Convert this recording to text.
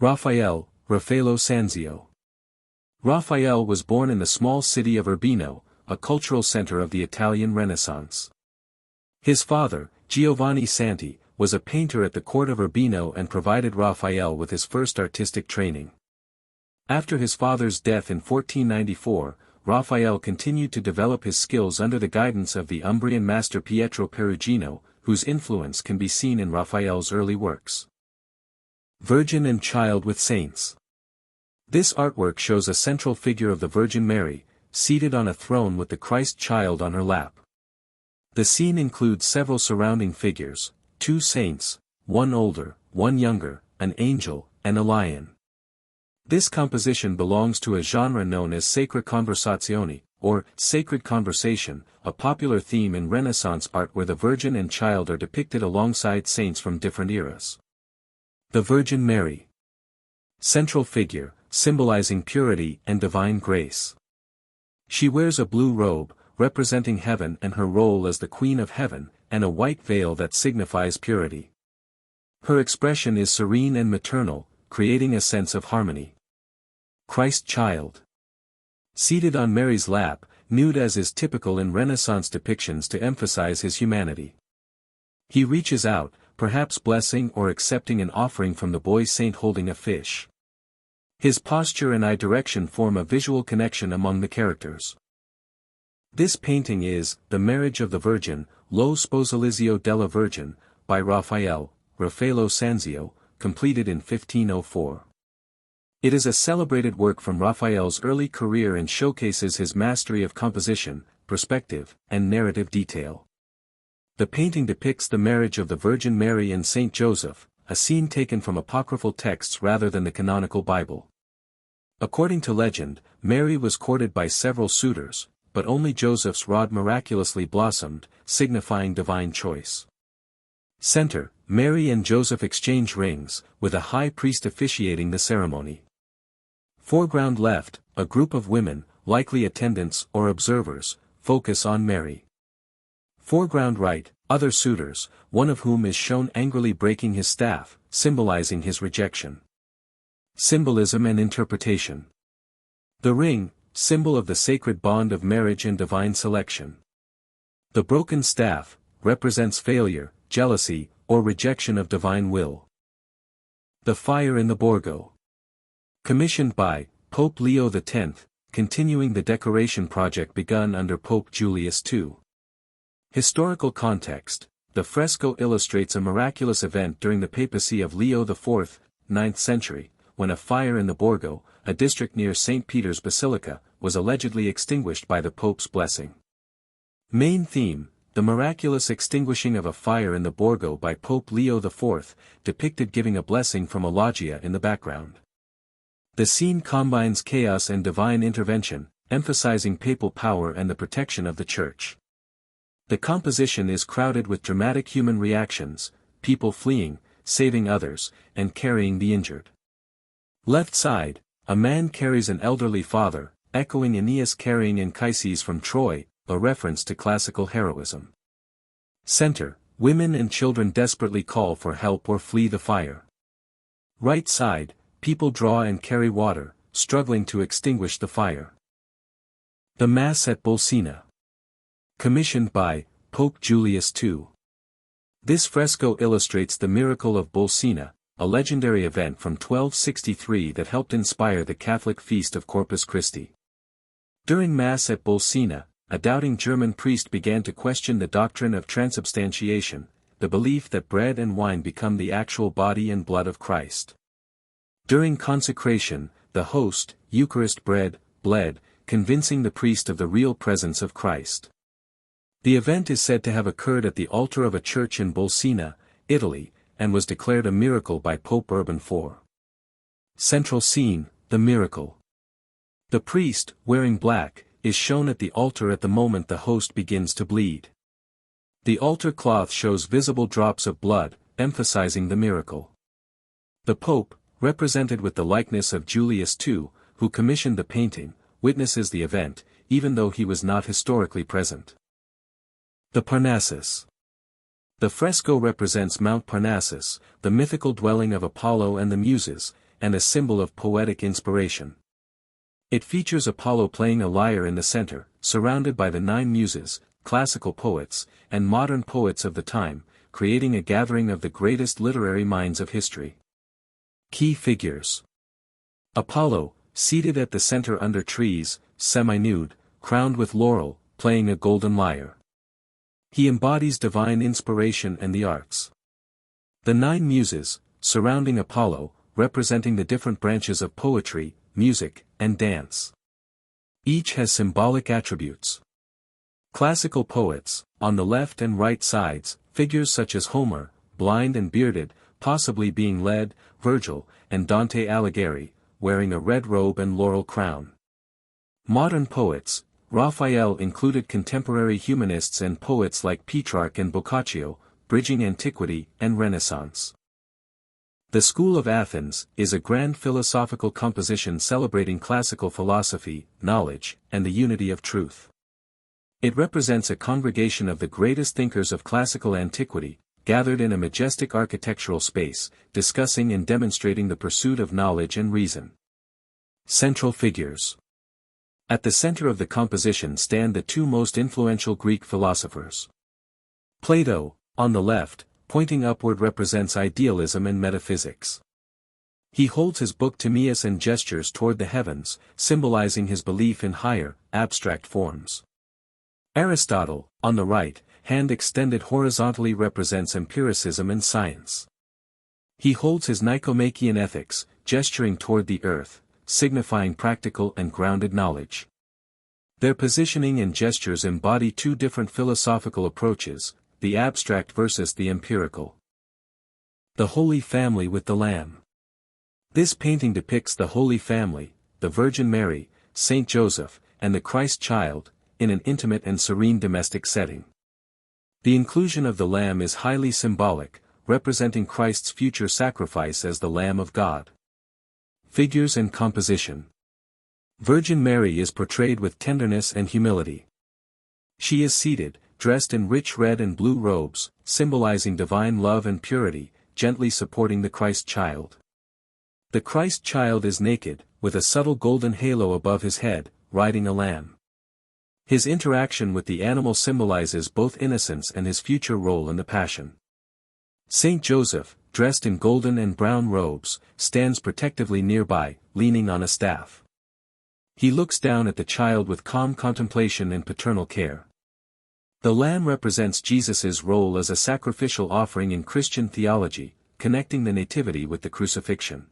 Raphael, Raffaello Sanzio. Raphael was born in the small city of Urbino, a cultural center of the Italian Renaissance. His father, Giovanni Santi, was a painter at the court of Urbino and provided Raphael with his first artistic training. After his father's death in 1494, Raphael continued to develop his skills under the guidance of the Umbrian master Pietro Perugino, whose influence can be seen in Raphael's early works. Virgin and Child with Saints. This artwork shows a central figure of the Virgin Mary, seated on a throne with the Christ child on her lap. The scene includes several surrounding figures, 2 saints, one older, one younger, an angel, and a lion. This composition belongs to a genre known as sacra conversazione, or sacred conversation, a popular theme in Renaissance art where the Virgin and Child are depicted alongside saints from different eras. The Virgin Mary. Central figure, symbolizing purity and divine grace. She wears a blue robe, representing heaven and her role as the Queen of Heaven, and a white veil that signifies purity. Her expression is serene and maternal, creating a sense of harmony. Christ Child. Seated on Mary's lap, nude as is typical in Renaissance depictions to emphasize his humanity. He reaches out, perhaps blessing or accepting an offering from the boy saint holding a fish. His posture and eye direction form a visual connection among the characters. This painting is The Marriage of the Virgin, Lo Sposalizio della Virgin, by Raffaello Sanzio, completed in 1504. It is a celebrated work from Raphael's early career and showcases his mastery of composition, perspective, and narrative detail. The painting depicts the marriage of the Virgin Mary and Saint Joseph, a scene taken from apocryphal texts rather than the canonical Bible. According to legend, Mary was courted by several suitors, but only Joseph's rod miraculously blossomed, signifying divine choice. Center, Mary and Joseph exchange rings, with a high priest officiating the ceremony. Foreground left, a group of women, likely attendants or observers, focus on Mary. Foreground right, other suitors, one of whom is shown angrily breaking his staff, symbolizing his rejection. Symbolism and interpretation. The ring, symbol of the sacred bond of marriage and divine selection. The broken staff, represents failure, jealousy, or rejection of divine will. The fire in the Borgo. Commissioned by Pope Leo X, continuing the decoration project begun under Pope Julius II. Historical context. The fresco illustrates a miraculous event during the papacy of Leo IV, 9th century, when a fire in the Borgo, a district near St. Peter's Basilica, was allegedly extinguished by the Pope's blessing. Main theme, the miraculous extinguishing of a fire in the Borgo by Pope Leo IV, depicted giving a blessing from a loggia in the background. The scene combines chaos and divine intervention, emphasizing papal power and the protection of the Church. The composition is crowded with dramatic human reactions, people fleeing, saving others, and carrying the injured. Left side, a man carries an elderly father, echoing Aeneas carrying Anchises from Troy, a reference to classical heroism. Center, women and children desperately call for help or flee the fire. Right side, people draw and carry water, struggling to extinguish the fire. The Mass at Bolsena. Commissioned by Pope Julius II. This fresco illustrates the miracle of Bolsena, a legendary event from 1263 that helped inspire the Catholic feast of Corpus Christi. During Mass at Bolsena, a doubting German priest began to question the doctrine of transubstantiation, the belief that bread and wine become the actual body and blood of Christ. During consecration, the host, Eucharist bread, bled, convincing the priest of the real presence of Christ. The event is said to have occurred at the altar of a church in Bolsena, Italy, and was declared a miracle by Pope Urban IV. Central scene, the miracle. The priest, wearing black, is shown at the altar at the moment the host begins to bleed. The altar cloth shows visible drops of blood, emphasizing the miracle. The Pope, represented with the likeness of Julius II, who commissioned the painting, witnesses the event, even though he was not historically present. The Parnassus. The fresco represents Mount Parnassus, the mythical dwelling of Apollo and the Muses, and a symbol of poetic inspiration. It features Apollo playing a lyre in the center, surrounded by the 9 muses, classical poets, and modern poets of the time, creating a gathering of the greatest literary minds of history. Key figures. Apollo, seated at the center under trees, semi-nude, crowned with laurel, playing a golden lyre. He embodies divine inspiration and the arts. The 9 muses, surrounding Apollo, representing the different branches of poetry, music, and dance. Each has symbolic attributes. Classical poets, on the left and right sides, figures such as Homer, blind and bearded, possibly being led, Virgil, and Dante Alighieri, wearing a red robe and laurel crown. Modern poets, Raphael included contemporary humanists and poets like Petrarch and Boccaccio, bridging antiquity and Renaissance. The School of Athens is a grand philosophical composition celebrating classical philosophy, knowledge, and the unity of truth. It represents a congregation of the greatest thinkers of classical antiquity, gathered in a majestic architectural space, discussing and demonstrating the pursuit of knowledge and reason. Central figures. At the center of the composition stand the 2 most influential Greek philosophers. Plato, on the left, pointing upward, represents idealism and metaphysics. He holds his book Timaeus and gestures toward the heavens, symbolizing his belief in higher, abstract forms. Aristotle, on the right, hand extended horizontally, represents empiricism and science. He holds his Nicomachean Ethics, gesturing toward the earth, signifying practical and grounded knowledge. Their positioning and gestures embody 2 different philosophical approaches, the abstract versus the empirical. The Holy Family with the Lamb. This painting depicts the Holy Family, the Virgin Mary, Saint Joseph, and the Christ child, in an intimate and serene domestic setting. The inclusion of the Lamb is highly symbolic, representing Christ's future sacrifice as the Lamb of God. Figures and composition. Virgin Mary is portrayed with tenderness and humility. She is seated, dressed in rich red and blue robes, symbolizing divine love and purity, gently supporting the Christ child. The Christ child is naked, with a subtle golden halo above his head, riding a lamb. His interaction with the animal symbolizes both innocence and his future role in the Passion. Saint Joseph, dressed in golden and brown robes, stands protectively nearby, leaning on a staff. He looks down at the child with calm contemplation and paternal care. The lamb represents Jesus' role as a sacrificial offering in Christian theology, connecting the Nativity with the crucifixion.